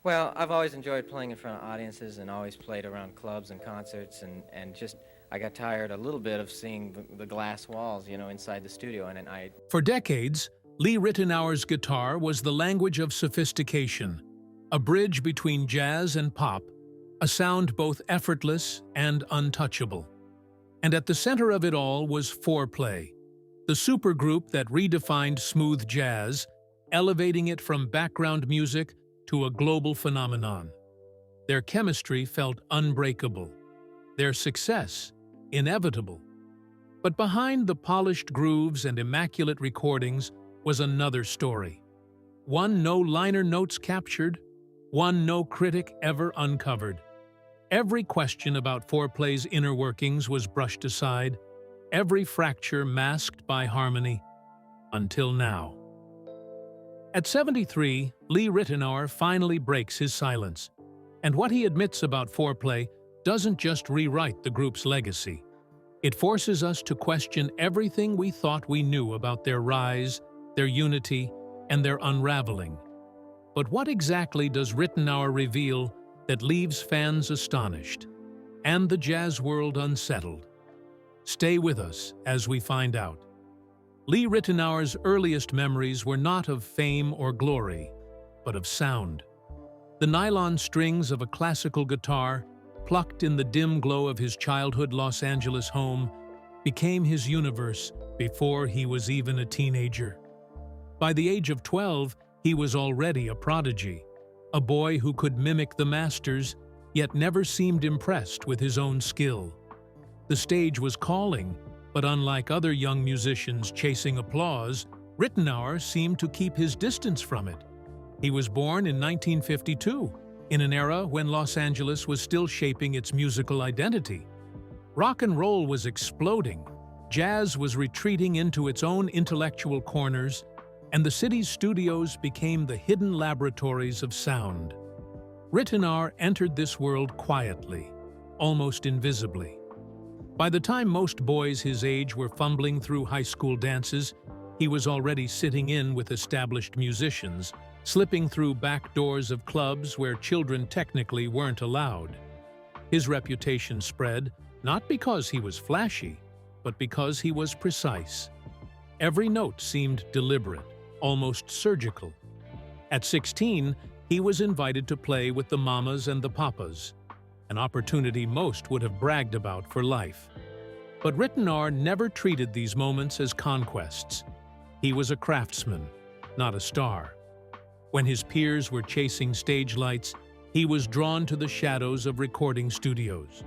Well, I've always enjoyed playing in front of audiences and always played around clubs and concerts and just I got tired a little bit of seeing the glass walls, inside the studio and I For decades, Lee Ritenour's guitar was the language of sophistication, a bridge between jazz and pop, a sound both effortless and untouchable. And at the center of it all was Fourplay, the supergroup that redefined smooth jazz, elevating it from background music to a global phenomenon. Their chemistry felt unbreakable, their success inevitable. But behind the polished grooves and immaculate recordings was another story. One no liner notes captured, one no critic ever uncovered. Every question about Fourplay's inner workings was brushed aside, every fracture masked by harmony, until now. At 73, Lee Ritenour finally breaks his silence, and what he admits about Fourplay doesn't just rewrite the group's legacy. It forces us to question everything we thought we knew about their rise, their unity, and their unraveling. But what exactly does Ritenour reveal that leaves fans astonished, and the jazz world unsettled? Stay with us as we find out. Lee Ritenour's earliest memories were not of fame or glory, but of sound. The nylon strings of a classical guitar, plucked in the dim glow of his childhood Los Angeles home, became his universe before he was even a teenager. By the age of 12, he was already a prodigy, a boy who could mimic the masters, yet never seemed impressed with his own skill. The stage was calling, but unlike other young musicians chasing applause, Ritenour seemed to keep his distance from it. He was born in 1952, in an era when Los Angeles was still shaping its musical identity. Rock and roll was exploding, jazz was retreating into its own intellectual corners, and the city's studios became the hidden laboratories of sound. Ritenour entered this world quietly, almost invisibly. By the time most boys his age were fumbling through high school dances, he was already sitting in with established musicians, slipping through back doors of clubs where children technically weren't allowed. His reputation spread, not because he was flashy, but because he was precise. Every note seemed deliberate, almost surgical. At 16, he was invited to play with the Mamas and the Papas, an opportunity most would have bragged about for life. But Ritenour never treated these moments as conquests. He was a craftsman, not a star. When his peers were chasing stage lights, he was drawn to the shadows of recording studios.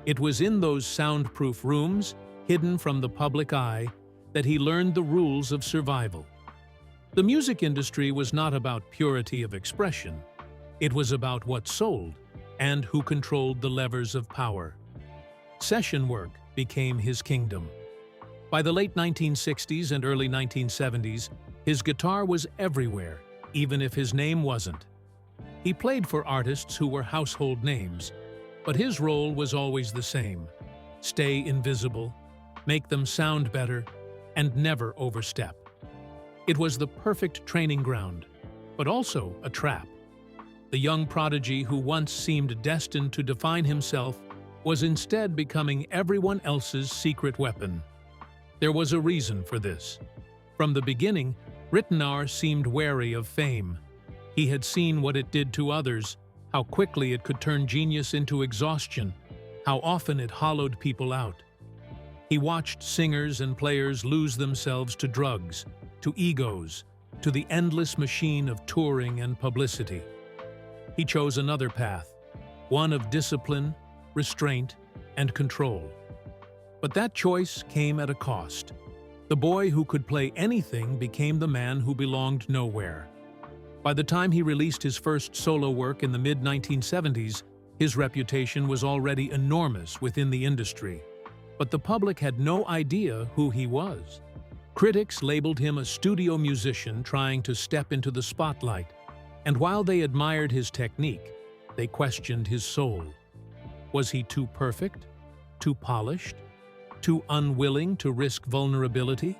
It was in those soundproof rooms, hidden from the public eye, that he learned the rules of survival. The music industry was not about purity of expression. It was about what sold and who controlled the levers of power. Session work became his kingdom. By the late 1960s and early 1970s, his guitar was everywhere, even if his name wasn't. He played for artists who were household names, but his role was always the same: stay invisible, make them sound better, and never overstep. It was the perfect training ground, but also a trap. The young prodigy who once seemed destined to define himself was instead becoming everyone else's secret weapon. There was a reason for this. From the beginning, Ritenour seemed wary of fame. He had seen what it did to others, how quickly it could turn genius into exhaustion, how often it hollowed people out. He watched singers and players lose themselves to drugs, to egos, to the endless machine of touring and publicity. He chose another path, one of discipline, restraint, and control. But that choice came at a cost. The boy who could play anything became the man who belonged nowhere. By the time he released his first solo work in the mid-1970s, his reputation was already enormous within the industry. But the public had no idea who he was. Critics labeled him a studio musician trying to step into the spotlight, and while they admired his technique, they questioned his soul. Was he too perfect? Too polished? Too unwilling to risk vulnerability?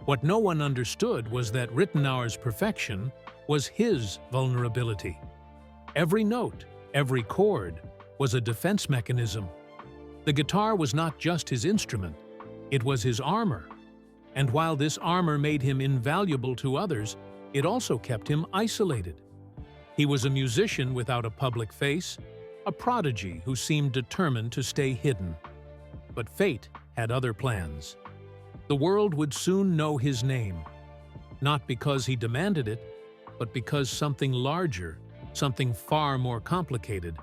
What no one understood was that Ritenour's perfection was his vulnerability. Every note, every chord, was a defense mechanism. The guitar was not just his instrument, it was his armor. And while this armor made him invaluable to others, it also kept him isolated. He was a musician without a public face, a prodigy who seemed determined to stay hidden. But fate had other plans. The world would soon know his name, not because he demanded it, but because something larger, something far more complicated,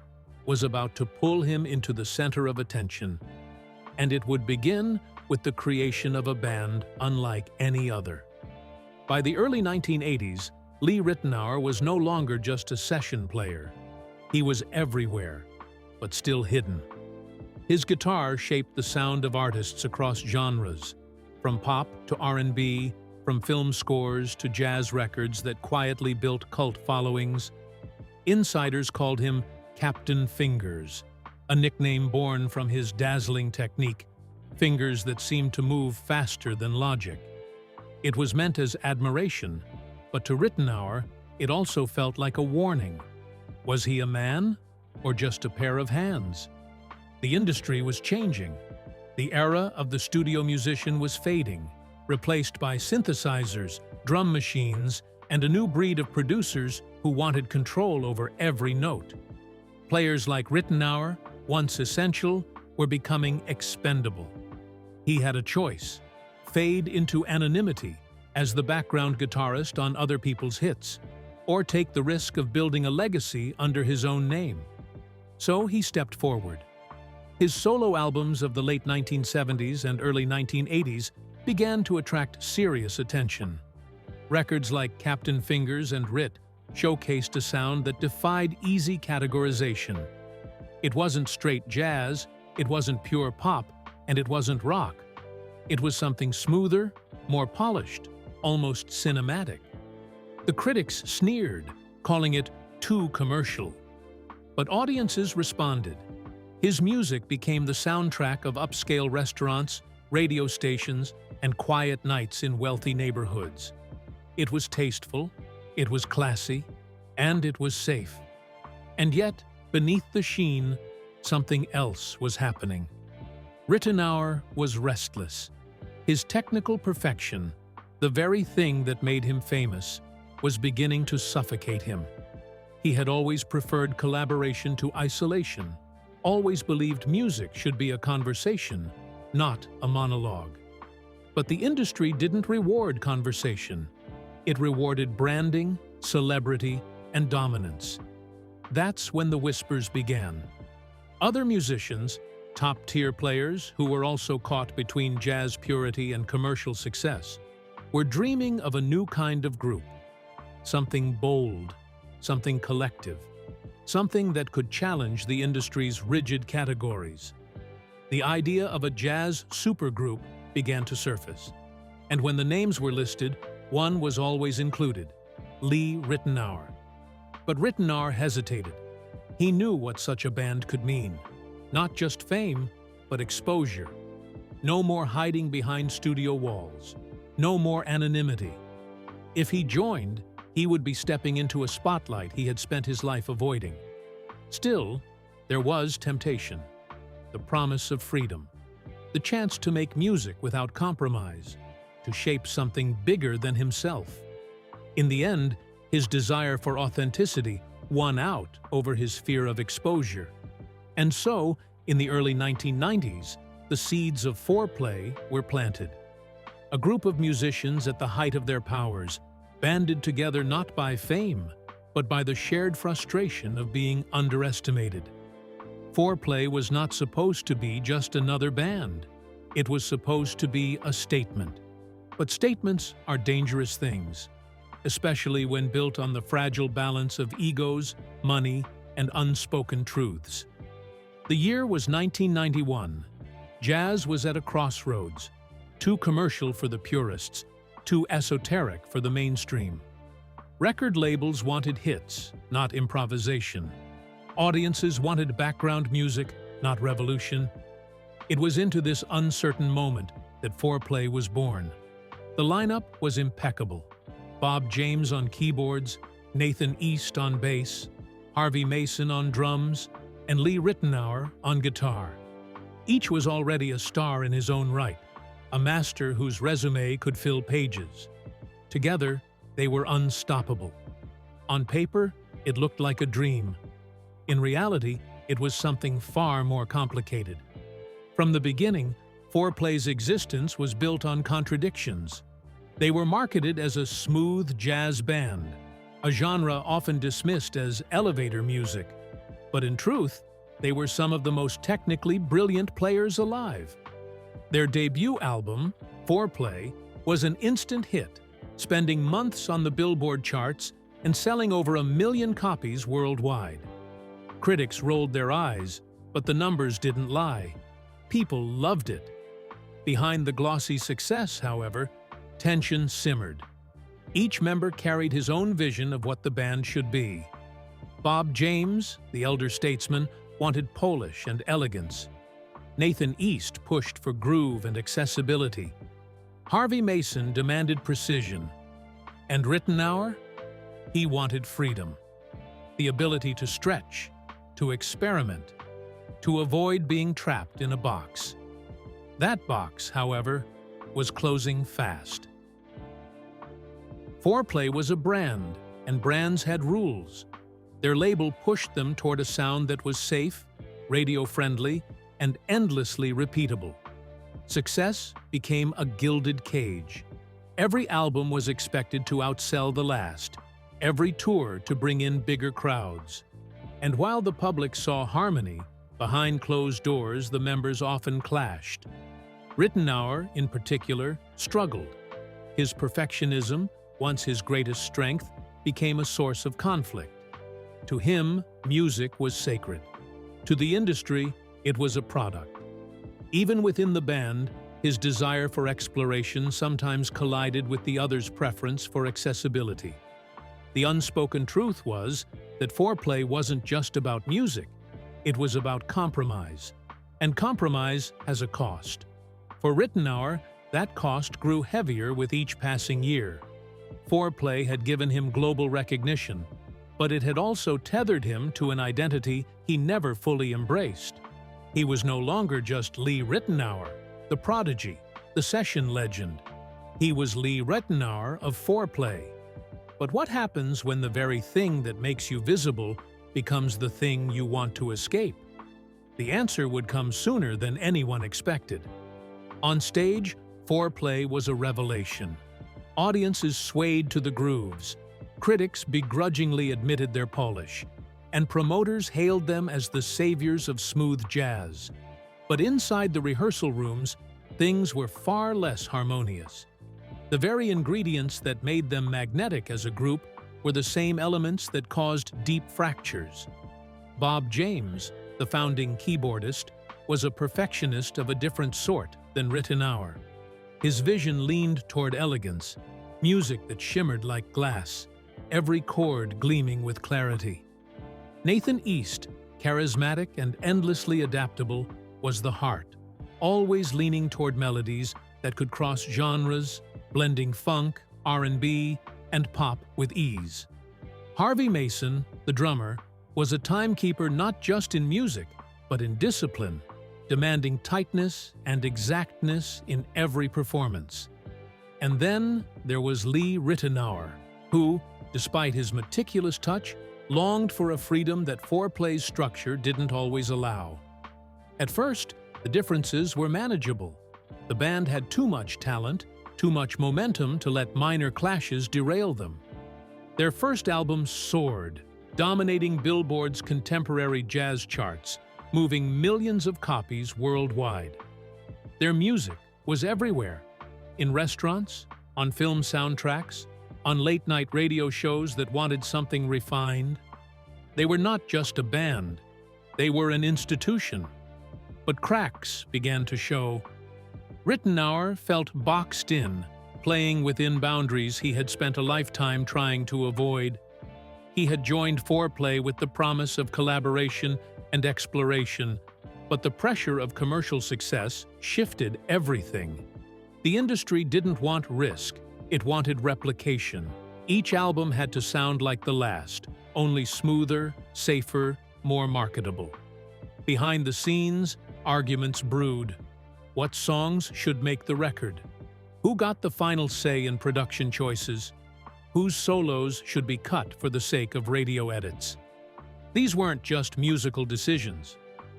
was about to pull him into the center of attention. And it would begin with the creation of a band unlike any other. By the early 1980s, Lee Ritenour was no longer just a session player. He was everywhere, but still hidden. His guitar shaped the sound of artists across genres, from pop to R&B, from film scores to jazz records that quietly built cult followings. Insiders called him Captain Fingers, a nickname born from his dazzling technique, fingers that seemed to move faster than logic. It was meant as admiration, but to Ritenour, it also felt like a warning. Was he a man, or just a pair of hands? The industry was changing. The era of the studio musician was fading, replaced by synthesizers, drum machines, and a new breed of producers who wanted control over every note. Players like Ritenour, once essential, were becoming expendable. He had a choice: fade into anonymity as the background guitarist on other people's hits, or take the risk of building a legacy under his own name. So he stepped forward. His solo albums of the late 1970s and early 1980s began to attract serious attention. Records like Captain Fingers and Rit showcased a sound that defied easy categorization. It wasn't straight jazz, it wasn't pure pop, and it wasn't rock. It was something smoother, more polished, almost cinematic. The critics sneered, calling it too commercial. But audiences responded. His music became the soundtrack of upscale restaurants, radio stations, and quiet nights in wealthy neighborhoods. It was tasteful, it was classy, and it was safe. And yet, beneath the sheen, something else was happening. Ritenour was restless. His technical perfection, the very thing that made him famous, was beginning to suffocate him. He had always preferred collaboration to isolation, always believed music should be a conversation, not a monologue. But the industry didn't reward conversation. It rewarded branding, celebrity, and dominance. That's when the whispers began. Other musicians, top-tier players who were also caught between jazz purity and commercial success, were dreaming of a new kind of group. Something bold, something collective, something that could challenge the industry's rigid categories. The idea of a jazz supergroup began to surface. And when the names were listed, one was always included: Lee Ritenour. But Ritenour hesitated. He knew what such a band could mean. Not just fame, but exposure. No more hiding behind studio walls. No more anonymity. If he joined, he would be stepping into a spotlight he had spent his life avoiding. Still, there was temptation. The promise of freedom. The chance to make music without compromise. To shape something bigger than himself. In the end, his desire for authenticity won out over his fear of exposure. And so, in the early 1990s, the seeds of Fourplay were planted. A group of musicians at the height of their powers, banded together not by fame, but by the shared frustration of being underestimated. Fourplay was not supposed to be just another band. It was supposed to be a statement. But statements are dangerous things, especially when built on the fragile balance of egos, money, and unspoken truths. The year was 1991. Jazz was at a crossroads, too commercial for the purists, too esoteric for the mainstream. Record labels wanted hits, not improvisation. Audiences wanted background music, not revolution. It was into this uncertain moment that Fourplay was born. The lineup was impeccable. Bob James on keyboards, Nathan East on bass, Harvey Mason on drums, and Lee Ritenour on guitar. Each was already a star in his own right, a master whose resume could fill pages. Together, they were unstoppable. On paper, it looked like a dream. In reality, it was something far more complicated. From the beginning, Fourplay's existence was built on contradictions. They were marketed as a smooth jazz band, a genre often dismissed as elevator music. But in truth, they were some of the most technically brilliant players alive. Their debut album, Fourplay, was an instant hit, spending months on the Billboard charts and selling over 1 million copies worldwide. Critics rolled their eyes, but the numbers didn't lie. People loved it. Behind the glossy success, however, tension simmered. Each member carried his own vision of what the band should be. Bob James, the elder statesman, wanted polish and elegance. Nathan East pushed for groove and accessibility. Harvey Mason demanded precision. And Ritenour? He wanted freedom. The ability to stretch, to experiment, to avoid being trapped in a box. That box, however, was closing fast. Fourplay was a brand, and brands had rules. Their label pushed them toward a sound that was safe, radio-friendly, and endlessly repeatable. Success became a gilded cage. Every album was expected to outsell the last, every tour to bring in bigger crowds. And while the public saw harmony, behind closed doors the members often clashed. Ritenour, in particular, struggled. His perfectionism, once his greatest strength, became a source of conflict. To him, music was sacred. To the industry, it was a product. Even within the band, his desire for exploration sometimes collided with the others' preference for accessibility. The unspoken truth was that Fourplay wasn't just about music, it was about compromise. And compromise has a cost. For Ritenour, that cost grew heavier with each passing year. Fourplay had given him global recognition, but it had also tethered him to an identity he never fully embraced. He was no longer just Lee Ritenour, the prodigy, the session legend. He was Lee Ritenour of Fourplay. But what happens when the very thing that makes you visible becomes the thing you want to escape? The answer would come sooner than anyone expected. On stage, Fourplay was a revelation. Audiences swayed to the grooves. Critics begrudgingly admitted their polish, and promoters hailed them as the saviors of smooth jazz. But inside the rehearsal rooms, things were far less harmonious. The very ingredients that made them magnetic as a group were the same elements that caused deep fractures. Bob James, the founding keyboardist, was a perfectionist of a different sort than Ritenour. His vision leaned toward elegance, music that shimmered like glass, every chord gleaming with clarity. Nathan East, charismatic and endlessly adaptable, was the heart, always leaning toward melodies that could cross genres, blending funk, R&B, and pop with ease. Harvey Mason, the drummer, was a timekeeper not just in music, but in discipline, demanding tightness and exactness in every performance. And then there was Lee Ritenour, who, despite his meticulous touch, longed for a freedom that Fourplay's structure didn't always allow. At first, the differences were manageable. The band had too much talent, too much momentum to let minor clashes derail them. Their first album soared, dominating Billboard's contemporary jazz charts, moving millions of copies worldwide. Their music was everywhere, in restaurants, on film soundtracks, on late-night radio shows that wanted something refined. They were not just a band, they were an institution. But cracks began to show. Ritenour felt boxed in, playing within boundaries he had spent a lifetime trying to avoid. He had joined Fourplay with the promise of collaboration and exploration, but the pressure of commercial success shifted everything. The industry didn't want risk, it wanted replication. Each album had to sound like the last, only smoother, safer, more marketable. Behind the scenes, arguments brewed. What songs should make the record? Who got the final say in production choices? Whose solos should be cut for the sake of radio edits? These weren't just musical decisions.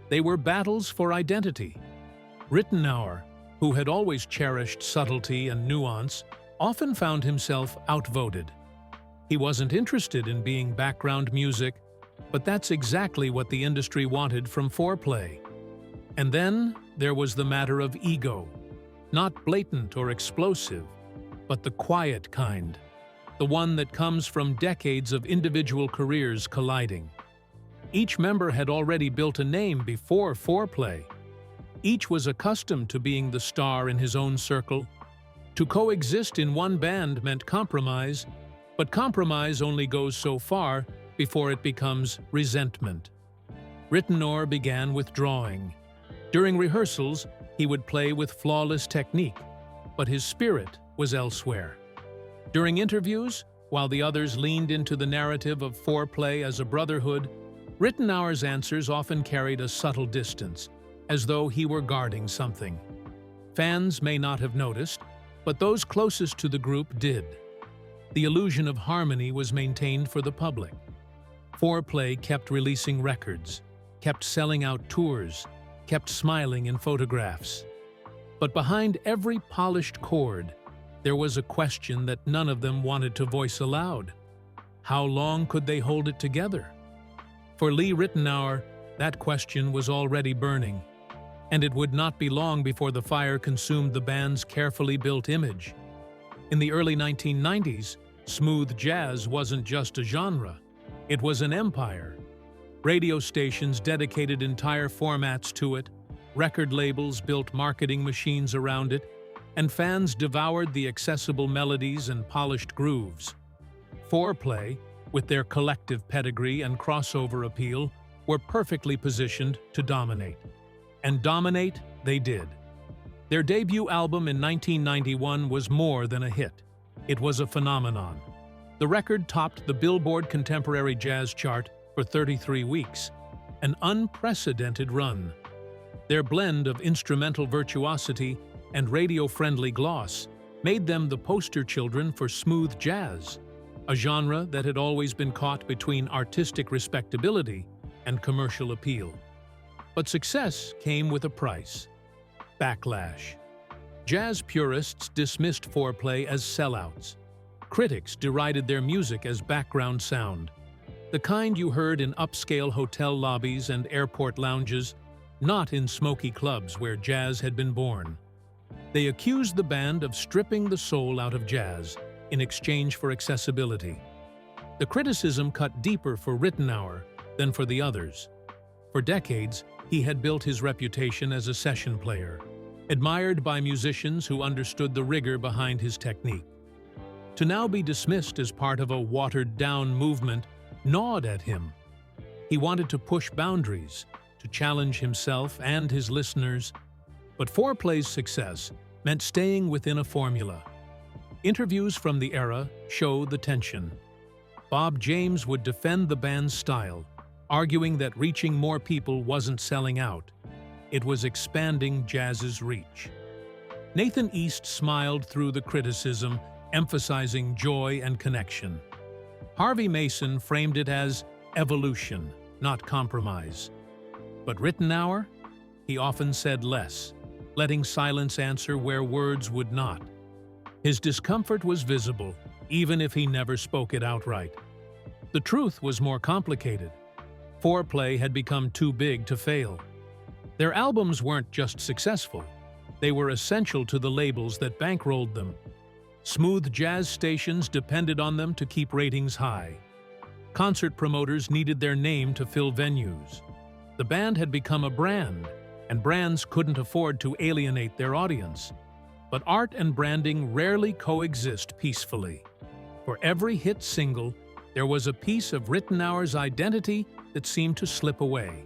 They were battles for identity. Ritenour, who had always cherished subtlety and nuance, often found himself outvoted. He wasn't interested in being background music, but that's exactly what the industry wanted from Fourplay. And then there was the matter of ego. Not blatant or explosive, but the quiet kind. The one that comes from decades of individual careers colliding. Each member had already built a name before Fourplay. Each was accustomed to being the star in his own circle. To coexist in one band meant compromise, but compromise only goes so far before it becomes resentment. Ritenour began withdrawing. During rehearsals, he would play with flawless technique, but his spirit was elsewhere. During interviews, while the others leaned into the narrative of Fourplay as a brotherhood, Ritenour's answers often carried a subtle distance, as though he were guarding something. Fans may not have noticed, but those closest to the group did. The illusion of harmony was maintained for the public. Fourplay kept releasing records, kept selling out tours, kept smiling in photographs. But behind every polished chord, there was a question that none of them wanted to voice aloud. How long could they hold it together? For Lee Ritenour, that question was already burning, and it would not be long before the fire consumed the band's carefully built image. In the early 1990s, smooth jazz wasn't just a genre, it was an empire. Radio stations dedicated entire formats to it, record labels built marketing machines around it, and fans devoured the accessible melodies and polished grooves. Fourplay, with their collective pedigree and crossover appeal, were perfectly positioned to dominate. And dominate they did. Their debut album in 1991 was more than a hit. It was a phenomenon. The record topped the Billboard Contemporary Jazz chart for 33 weeks, an unprecedented run. Their blend of instrumental virtuosity and radio-friendly gloss made them the poster children for smooth jazz, a genre that had always been caught between artistic respectability and commercial appeal. But success came with a price: backlash. Jazz purists dismissed Fourplay as sellouts. Critics derided their music as background sound, the kind you heard in upscale hotel lobbies and airport lounges, not in smoky clubs where jazz had been born. They accused the band of stripping the soul out of jazz in exchange for accessibility. The criticism cut deeper for Ritenour than for the others. For decades, he had built his reputation as a session player, admired by musicians who understood the rigor behind his technique. To now be dismissed as part of a watered-down movement gnawed at him. He wanted to push boundaries, to challenge himself and his listeners, but Fourplay's success meant staying within a formula. Interviews from the era show the tension. Bob James would defend the band's style, arguing that reaching more people wasn't selling out. It was expanding jazz's reach. Nathan East smiled through the criticism, emphasizing joy and connection. Harvey Mason framed it as evolution, not compromise. But Ritenour? He often said less, letting silence answer where words would not. His discomfort was visible, even if he never spoke it outright. The truth was more complicated. Fourplay had become too big to fail. Their albums weren't just successful, they were essential to the labels that bankrolled them. Smooth jazz stations depended on them to keep ratings high. Concert promoters needed their name to fill venues. The band had become a brand, and brands couldn't afford to alienate their audience. But art and branding rarely coexist peacefully. For every hit single, there was a piece of Ritenour's identity that seemed to slip away.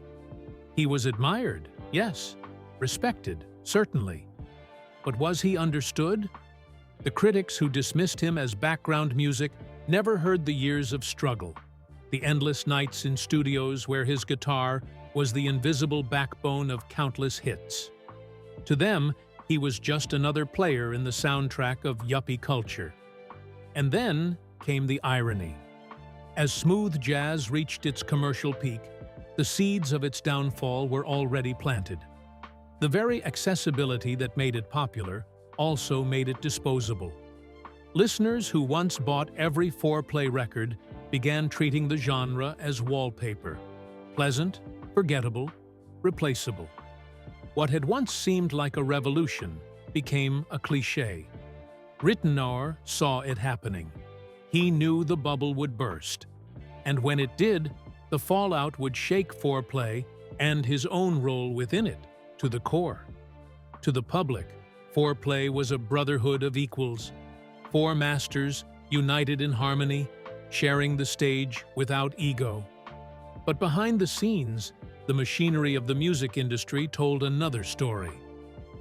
He was admired, yes, respected, certainly. But was he understood? The critics who dismissed him as background music never heard the years of struggle. the endless nights in studios where his guitar was the invisible backbone of countless hits. To them, he was just another player in the soundtrack of yuppie culture. And then came the irony. As smooth jazz reached its commercial peak, the seeds of its downfall were already planted. The very accessibility that made it popular also made it disposable. Listeners who once bought every Fourplay record began treating the genre as wallpaper, pleasant, forgettable, replaceable. What had once seemed like a revolution became a cliché. Ritenour saw it happening. He knew the bubble would burst. And when it did, the fallout would shake Fourplay and his own role within it to the core. To the public, Fourplay was a brotherhood of equals, four masters united in harmony, sharing the stage without ego. But behind the scenes, the machinery of the music industry told another story,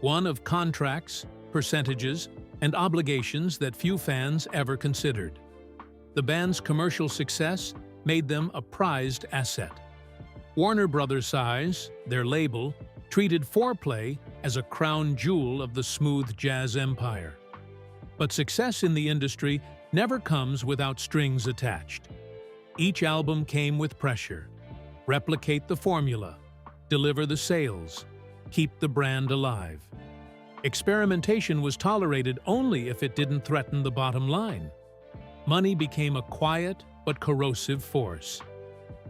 one of contracts, percentages, and obligations that few fans ever considered. The band's commercial success made them a prized asset. Warner Brothers Size, their label, treated Fourplay as a crown jewel of the smooth jazz empire. But success in the industry never comes without strings attached. Each album came with pressure. Replicate the formula, deliver the sales, keep the brand alive. Experimentation was tolerated only if it didn't threaten the bottom line. Money became a quiet but corrosive force.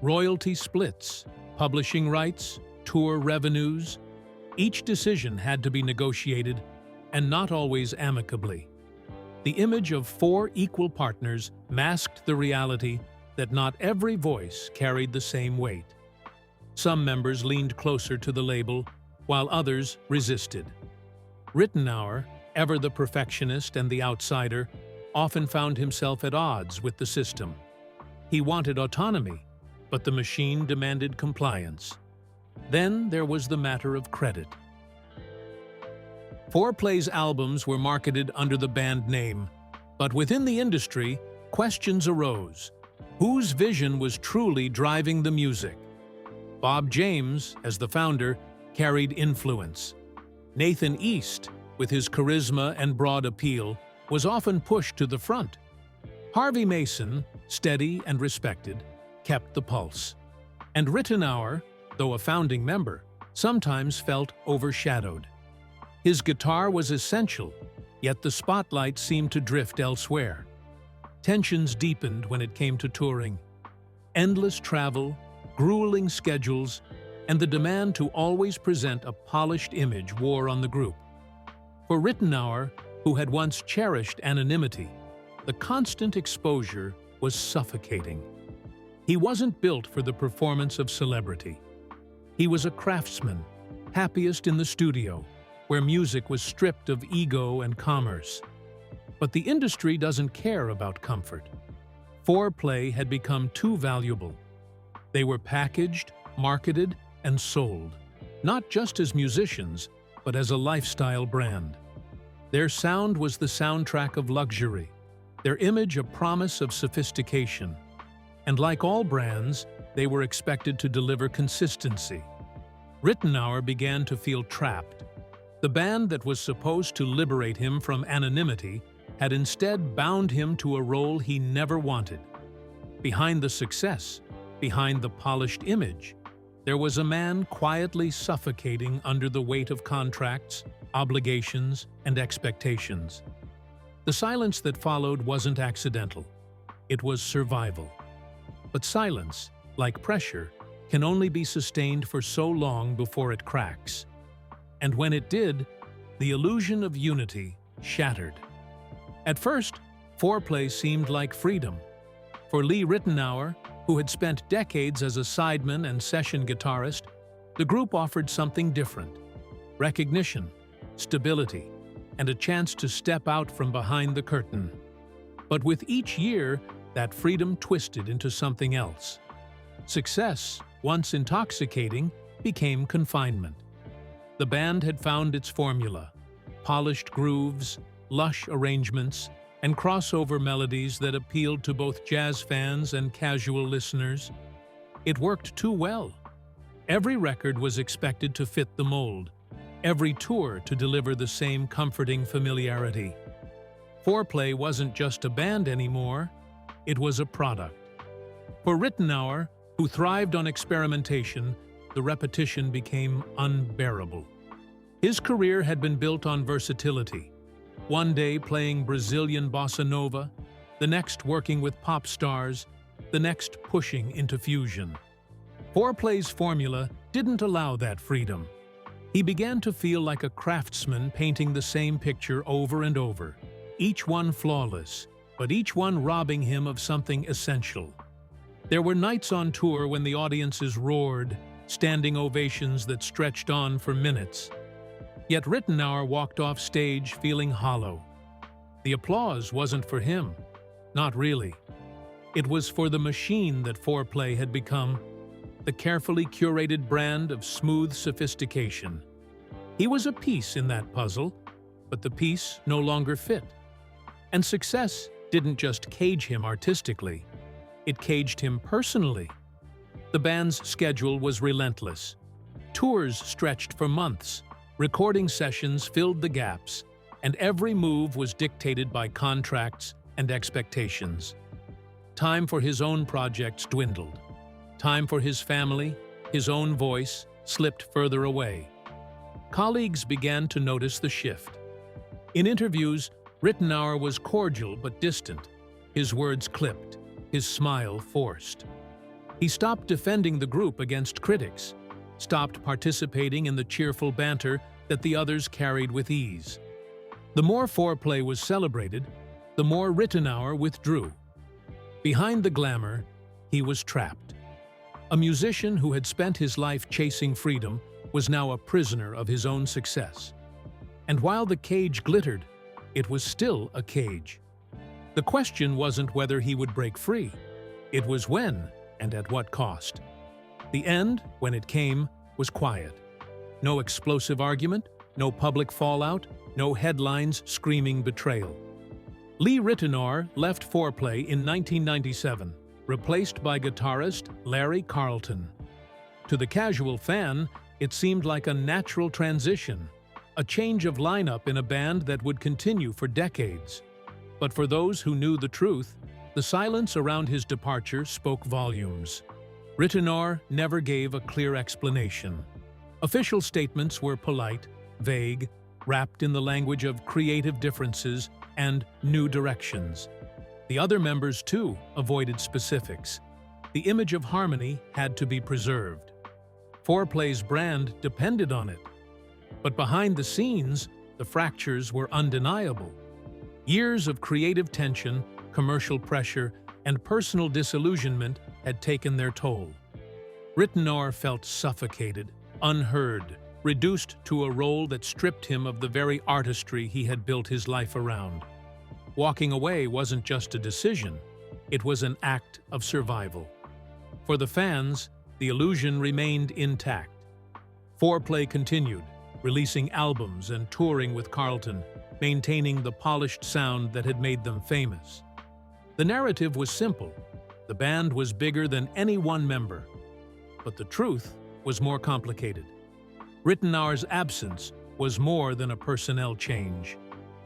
Royalty splits, publishing rights, tour revenues. Each decision had to be negotiated, and not always amicably. The image of four equal partners masked the reality that not every voice carried the same weight. Some members leaned closer to the label, while others resisted. Ritenour, ever the perfectionist and the outsider, often found himself at odds with the system. He wanted autonomy, but the machine demanded compliance. Then there was the matter of credit. Fourplay's albums were marketed under the band name, but within the industry, questions arose. Whose vision was truly driving the music? Bob James, as the founder, carried influence. Nathan East, with his charisma and broad appeal, was often pushed to the front. Harvey Mason, steady and respected, kept the pulse. And Ritenour, though a founding member, sometimes felt overshadowed. His guitar was essential, yet the spotlight seemed to drift elsewhere. Tensions deepened when it came to touring. Endless travel, grueling schedules, and the demand to always present a polished image wore on the group. For Ritenour, who had once cherished anonymity, the constant exposure was suffocating. He wasn't built for the performance of celebrity. He was a craftsman, happiest in the studio, where music was stripped of ego and commerce. But the industry doesn't care about comfort. Fourplay had become too valuable. They were packaged, marketed, and sold, not just as musicians, but as a lifestyle brand. Their sound was the soundtrack of luxury, their image a promise of sophistication. And like all brands, they were expected to deliver consistency. Ritenour began to feel trapped. The band that was supposed to liberate him from anonymity had instead bound him to a role he never wanted. Behind the success, behind the polished image, there was a man quietly suffocating under the weight of contracts, obligations, and expectations. The silence that followed wasn't accidental. It was survival. But silence, like pressure, can only be sustained for so long before it cracks. And when it did, the illusion of unity shattered. At first, Fourplay seemed like freedom. For Lee Ritenour, who had spent decades as a sideman and session guitarist, the group offered something different: recognition, stability, and a chance to step out from behind the curtain. But with each year, that freedom twisted into something else. Success, once intoxicating, became confinement. The band had found its formula: polished grooves, lush arrangements, and crossover melodies that appealed to both jazz fans and casual listeners. It worked too well. Every record was expected to fit the mold, every tour to deliver the same comforting familiarity. Fourplay wasn't just a band anymore, it was a product. For Ritenour, who thrived on experimentation, the repetition became unbearable. His career had been built on versatility. One day playing Brazilian bossa nova, the next working with pop stars, the next pushing into fusion. Fourplay's formula didn't allow that freedom. He began to feel like a craftsman painting the same picture over and over, each one flawless, but each one robbing him of something essential. There were nights on tour when the audiences roared, standing ovations that stretched on for minutes. Yet Ritenour walked off stage feeling hollow. The applause wasn't for him. Not really. It was for the machine that Fourplay had become, the carefully curated brand of smooth sophistication. He was a piece in that puzzle, but the piece no longer fit. And success didn't just cage him artistically, it caged him personally. The band's schedule was relentless. Tours stretched for months, recording sessions filled the gaps, and every move was dictated by contracts and expectations. Time for his own projects dwindled. Time for his family, his own voice, slipped further away. Colleagues began to notice the shift. In interviews, Ritenour was cordial but distant, his words clipped, his smile forced. He stopped defending the group against critics, stopped participating in the cheerful banter that the others carried with ease. The more Fourplay was celebrated, the more Ritenour withdrew. Behind the glamour, he was trapped. A musician who had spent his life chasing freedom was now a prisoner of his own success. And while the cage glittered, it was still a cage. The question wasn't whether he would break free. It was when and at what cost. The end, when it came, was quiet. No explosive argument, no public fallout, no headlines screaming betrayal. Ritenour left Fourplay in 1997, replaced by guitarist Larry Carlton. To the casual fan, it seemed like a natural transition, a change of lineup in a band that would continue for decades. But for those who knew the truth, the silence around his departure spoke volumes. Ritenour never gave a clear explanation. Official statements were polite, vague, wrapped in the language of creative differences and new directions. The other members, too, avoided specifics. The image of harmony had to be preserved. Fourplay's brand depended on it. But behind the scenes, the fractures were undeniable. Years of creative tension, commercial pressure, and personal disillusionment had taken their toll. Ritenour felt suffocated, unheard, reduced to a role that stripped him of the very artistry he had built his life around. Walking away wasn't just a decision, it was an act of survival. For the fans, the illusion remained intact. Fourplay continued, releasing albums and touring with Carlton, maintaining the polished sound that had made them famous. The narrative was simple. The band was bigger than any one member. But the truth was more complicated. Ritenour's absence was more than a personnel change.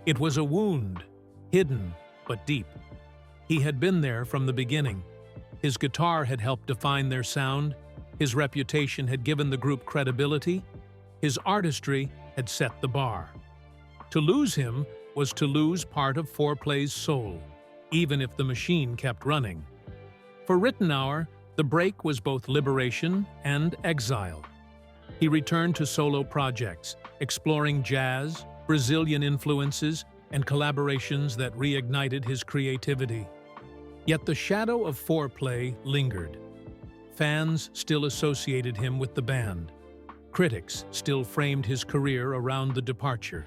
It was a wound, hidden but deep. He had been there from the beginning. His guitar had helped define their sound, his reputation had given the group credibility, his artistry had set the bar. To lose him was to lose part of Fourplay's soul, even if the machine kept running. For Ritenour, the break was both liberation and exile. He returned to solo projects, exploring jazz, Brazilian influences, and collaborations that reignited his creativity. Yet the shadow of Fourplay lingered. Fans still associated him with the band. Critics still framed his career around the departure.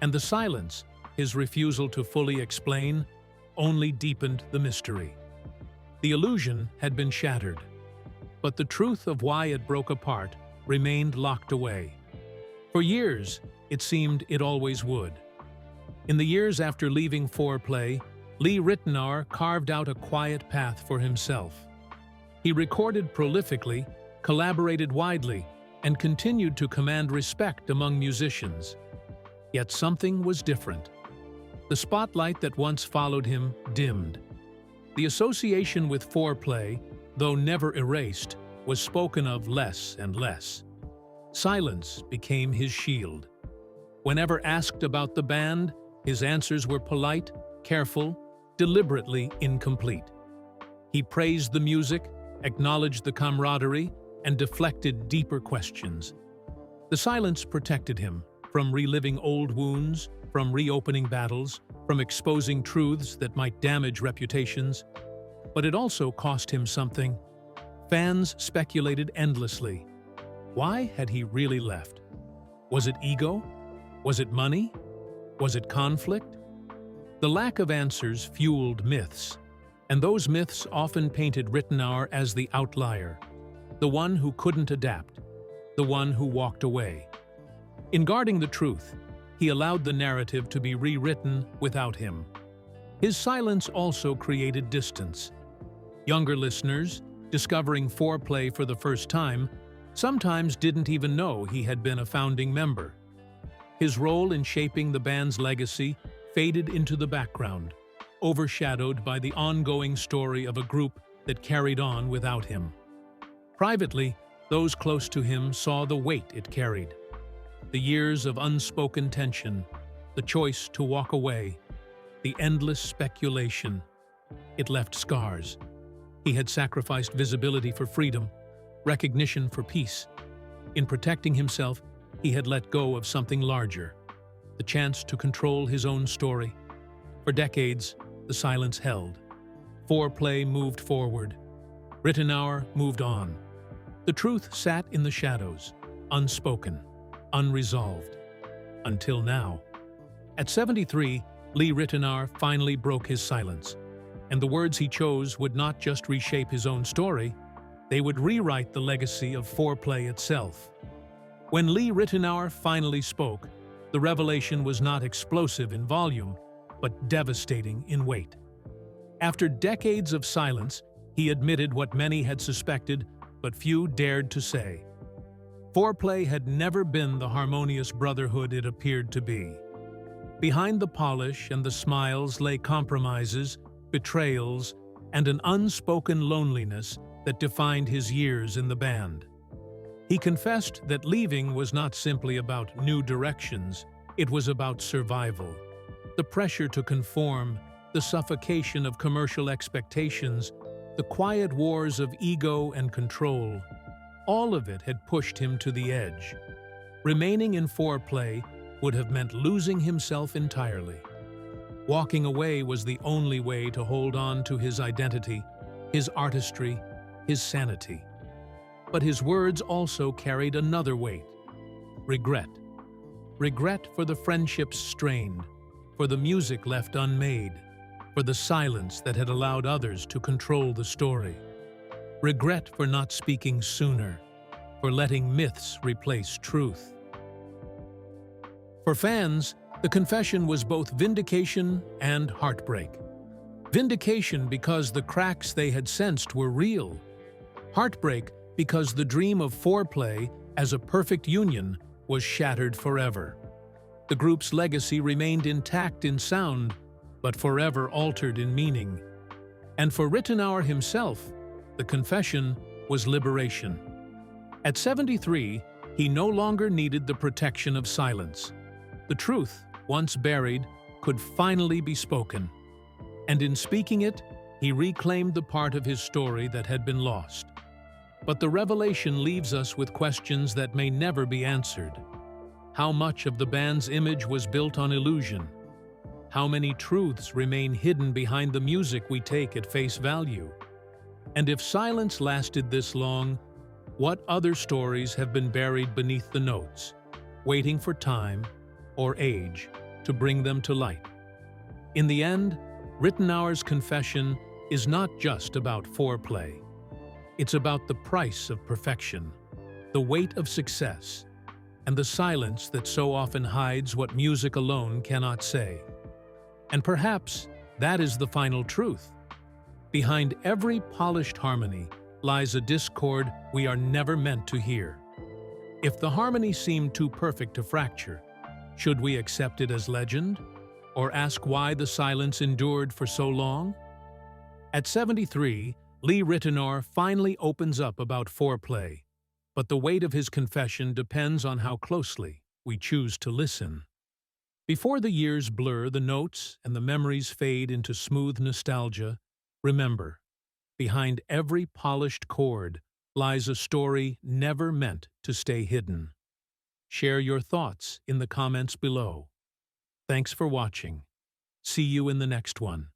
And the silence, his refusal to fully explain, only deepened the mystery. The illusion had been shattered, but the truth of why it broke apart remained locked away. For years, it seemed it always would. In the years after leaving Fourplay, Ritenour carved out a quiet path for himself. He recorded prolifically, collaborated widely, and continued to command respect among musicians. Yet something was different. The spotlight that once followed him dimmed. The association with Fourplay, though never erased, was spoken of less and less. Silence became his shield. Whenever asked about the band, his answers were polite, careful, deliberately incomplete. He praised the music, acknowledged the camaraderie, and deflected deeper questions. The silence protected him from reliving old wounds, from reopening battles, from exposing truths that might damage reputations. But it also cost him something. Fans speculated endlessly. Why had he really left? Was it ego? Was it money? Was it conflict? The lack of answers fueled myths, and those myths often painted Ritenour as the outlier, the one who couldn't adapt, the one who walked away. In guarding the truth, he allowed the narrative to be rewritten without him. His silence also created distance. Younger listeners, discovering Fourplay for the first time, sometimes didn't even know he had been a founding member. His role in shaping the band's legacy faded into the background, overshadowed by the ongoing story of a group that carried on without him. Privately, those close to him saw the weight it carried. The years of unspoken tension, the choice to walk away, the endless speculation. It left scars. He had sacrificed visibility for freedom, recognition for peace. In protecting himself, he had let go of something larger, the chance to control his own story. For decades, the silence held. Fourplay moved forward. Ritenour moved on. The truth sat in the shadows, unspoken, unresolved. Until now. At 73, Ritenour finally broke his silence, and the words he chose would not just reshape his own story, they would rewrite the legacy of Fourplay itself. When Ritenour finally spoke, the revelation was not explosive in volume, but devastating in weight. After decades of silence, he admitted what many had suspected, but few dared to say. Fourplay had never been the harmonious brotherhood it appeared to be. Behind the polish and the smiles lay compromises, betrayals, and an unspoken loneliness that defined his years in the band. He confessed that leaving was not simply about new directions, it was about survival. The pressure to conform, the suffocation of commercial expectations, the quiet wars of ego and control, all of it had pushed him to the edge. Remaining in Fourplay would have meant losing himself entirely. Walking away was the only way to hold on to his identity, his artistry, his sanity. But his words also carried another weight: regret. Regret for the friendships strained, for the music left unmade, for the silence that had allowed others to control the story. Regret for not speaking sooner, for letting myths replace truth. For fans, the confession was both vindication and heartbreak. Vindication because the cracks they had sensed were real. Heartbreak because the dream of Fourplay as a perfect union was shattered forever. The group's legacy remained intact in sound, but forever altered in meaning. And for Ritenour himself, the confession was liberation. At 73, he no longer needed the protection of silence. The truth, once buried, could finally be spoken. And in speaking it, he reclaimed the part of his story that had been lost. But the revelation leaves us with questions that may never be answered. How much of the band's image was built on illusion? How many truths remain hidden behind the music we take at face value? And if silence lasted this long, what other stories have been buried beneath the notes, waiting for time or age to bring them to light? In the end, Ritenour's confession is not just about Fourplay. It's about the price of perfection, the weight of success, and the silence that so often hides what music alone cannot say. And perhaps that is the final truth. Behind every polished harmony lies a discord we are never meant to hear. If the harmony seemed too perfect to fracture, should we accept it as legend? Or ask why the silence endured for so long? At 73, Lee Ritenour finally opens up about Fourplay, but the weight of his confession depends on how closely we choose to listen. Before the years blur the notes and the memories fade into smooth nostalgia, remember, behind every polished chord lies a story never meant to stay hidden. Share your thoughts in the comments below. Thanks for watching. See you in the next one.